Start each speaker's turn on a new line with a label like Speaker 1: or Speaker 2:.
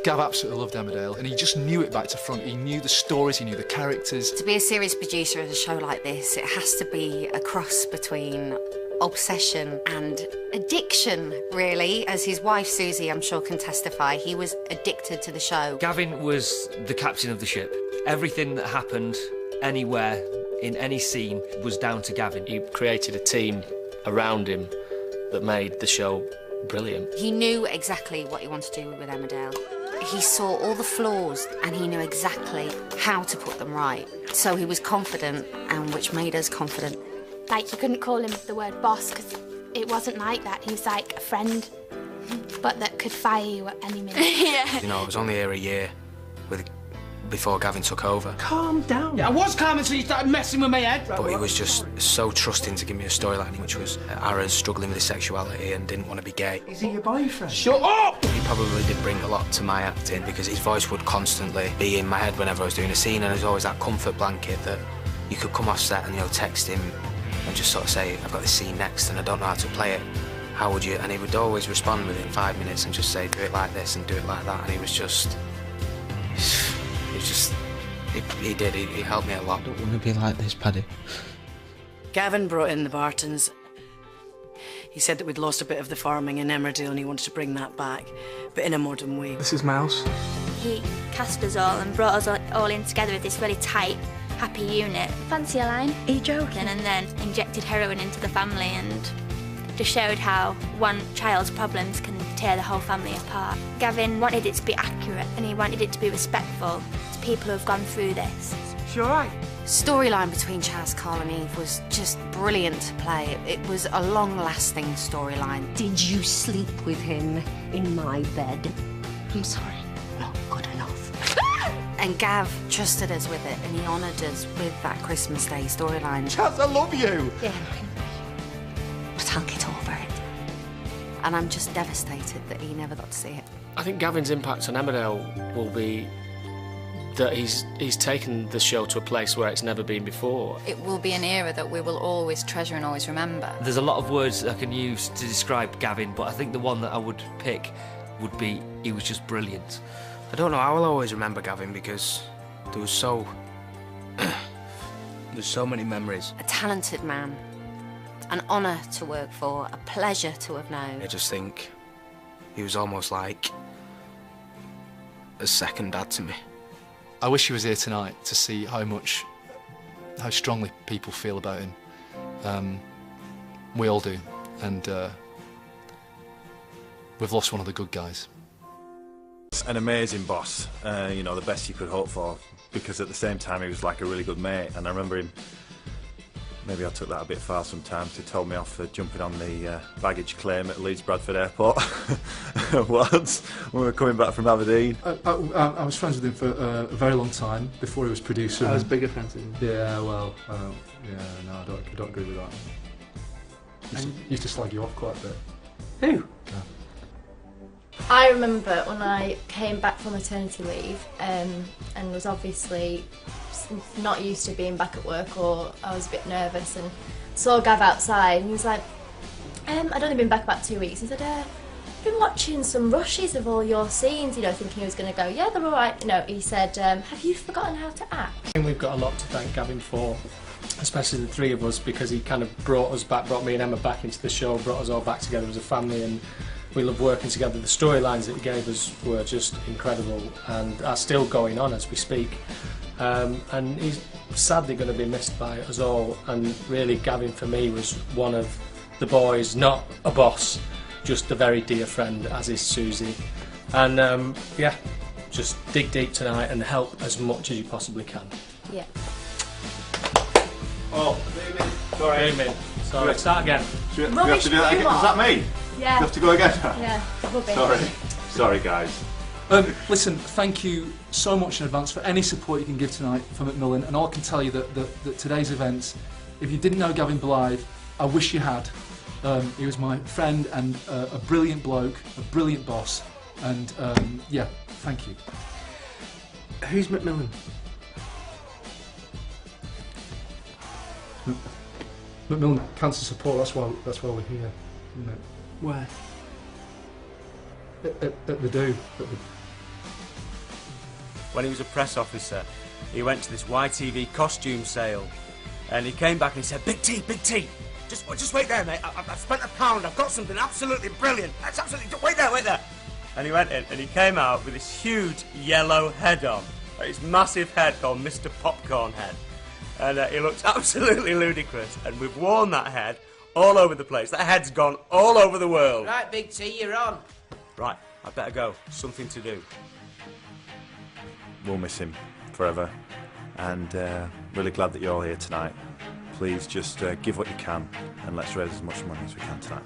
Speaker 1: Gav absolutely loved Emmerdale, and he just knew it back to front. He knew the stories, he knew the characters.
Speaker 2: To be a series producer of a show like this, it has to be a cross between obsession and addiction, really. As his wife Susie, I'm sure, can testify, he was addicted to the show.
Speaker 3: Gavin was the captain of the ship. Everything that happened anywhere, in any scene, was down to Gavin.
Speaker 4: He created a team around him that made the show brilliant.
Speaker 2: He knew exactly what he wanted to do with Emmerdale. He saw all the flaws and he knew exactly how to put them right. So he was confident, and which made us confident.
Speaker 5: Like, you couldn't call him the word boss, because it wasn't like that. He was like a friend, but that could fire you at any minute.
Speaker 2: Yeah.
Speaker 6: You know, I was only here a year before Gavin took over.
Speaker 7: Calm down.
Speaker 8: Yeah, I was calm until you started messing with my head.
Speaker 6: But he was just so trusting to give me a storyline, which was Aaron's struggling with his sexuality and didn't want to be gay.
Speaker 7: Is he your boyfriend?
Speaker 8: Shut up!
Speaker 6: He probably did bring a lot to my acting because his voice would constantly be in my head whenever I was doing a scene, and there's always that comfort blanket that you could come off set and, you know, text him and just sort of say, I've got this scene next and I don't know how to play it. How would you? And he would always respond within 5 minutes and just say, do it like this and do it like that. And he was just... He did. He helped me a lot.
Speaker 7: I don't want to be like this, Paddy.
Speaker 9: Gavin brought in the Bartons. He said that we'd lost a bit of the farming in Emmerdale and he wanted to bring that back, but in a modern way.
Speaker 7: This is Mouse.
Speaker 5: He cast us all and brought us all in together with this really tight, happy unit. Fancy a line? Are you joking? And then injected heroin into the family and just showed how one child's problems can tear the whole family apart. Gavin wanted it to be accurate and he wanted it to be respectful to people who have gone through this.
Speaker 7: You all right?
Speaker 2: Storyline between Chaz, Carl and Eve was just brilliant to play. It was a long-lasting storyline.
Speaker 10: Did you sleep with him in my bed? I'm sorry, not good enough.
Speaker 2: And Gav trusted us with it, and he honoured us with that Christmas Day storyline.
Speaker 7: Chaz, I love you!
Speaker 2: Yeah, but I'll get over it. And I'm just devastated that he never got to see it.
Speaker 4: I think Gavin's impact on Emmerdale will be that he's taken the show to a place where it's never been before.
Speaker 11: It will be an era that we will always treasure and always remember.
Speaker 3: There's a lot of words that I can use to describe Gavin, but I think the one that I would pick would be, he was just brilliant.
Speaker 6: I don't know, I will always remember Gavin because there was so... there's so many memories.
Speaker 2: A talented man, an honour to work for, a pleasure to have known.
Speaker 6: I just think he was almost like a second dad to me.
Speaker 1: I wish he was here tonight to see how strongly people feel about him. We all do, and we've lost one of the good guys.
Speaker 12: An amazing boss, you know, the best you could hope for, because at the same time he was like a really good mate. And I remember him, maybe I took that a bit far sometimes, he told me off for jumping on the baggage claim at Leeds Bradford Airport once when we were coming back from Aberdeen.
Speaker 1: I was friends with him for a very long time before he was producer.
Speaker 7: I was bigger friends with him.
Speaker 1: Yeah, well, yeah, no, I don't agree with that. Used to slag you off quite a bit.
Speaker 7: Who?
Speaker 1: Yeah.
Speaker 5: I remember when I came back from maternity leave and was obviously not used to being back at work, or I was a bit nervous, and saw Gav outside and he was like, I'd only been back about 2 weeks. He said, I've been watching some rushes of all your scenes, you know, thinking he was going to go, yeah, they're all right. No, he said, have you forgotten how to act?
Speaker 8: And we've got a lot to thank Gavin for, especially the three of us, because he kind of brought me and Emma back into the show, brought us all back together as a family, and we love working together. The storylines that he gave us were just incredible and are still going on as we speak. And he's sadly going to be missed by us all, and really Gavin for me was one of the boys, not a boss, just a very dear friend, as is Susie. And yeah, just dig deep tonight and help as much as you possibly can.
Speaker 5: Yeah.
Speaker 12: Oh, sorry.
Speaker 8: Sorry, start again.
Speaker 12: Do we have to do that again? Is that me?
Speaker 5: Yeah.
Speaker 12: You have to go again?
Speaker 5: Yeah, rubbish.
Speaker 12: Sorry guys.
Speaker 1: Listen, thank you so much in advance for any support you can give tonight for Macmillan, and I can tell you that today's events, if you didn't know Gavin Blyth, I wish you had. He was my friend and a brilliant bloke, a brilliant boss, and yeah, thank you.
Speaker 7: Who's Macmillan?
Speaker 1: Macmillan Cancer Support, that's why we're here, isn't it?
Speaker 7: Where?
Speaker 1: At the do.
Speaker 13: when he was a press officer. He went to this YTV costume sale, and he came back and he said, Big T, just wait there, mate. I've spent £1. I've got something absolutely brilliant. That's absolutely... Wait there. And he went in, and he came out with this huge yellow head on. His massive head called Mr. Popcorn Head. And he looked absolutely ludicrous. And we've worn that head all over the place. That head's gone all over the world.
Speaker 14: Right, Big T, you're on.
Speaker 13: Right, I better go. Something to do.
Speaker 12: We'll miss him forever. And really glad that you're all here tonight. Please just give what you can and let's raise as much money as we can tonight.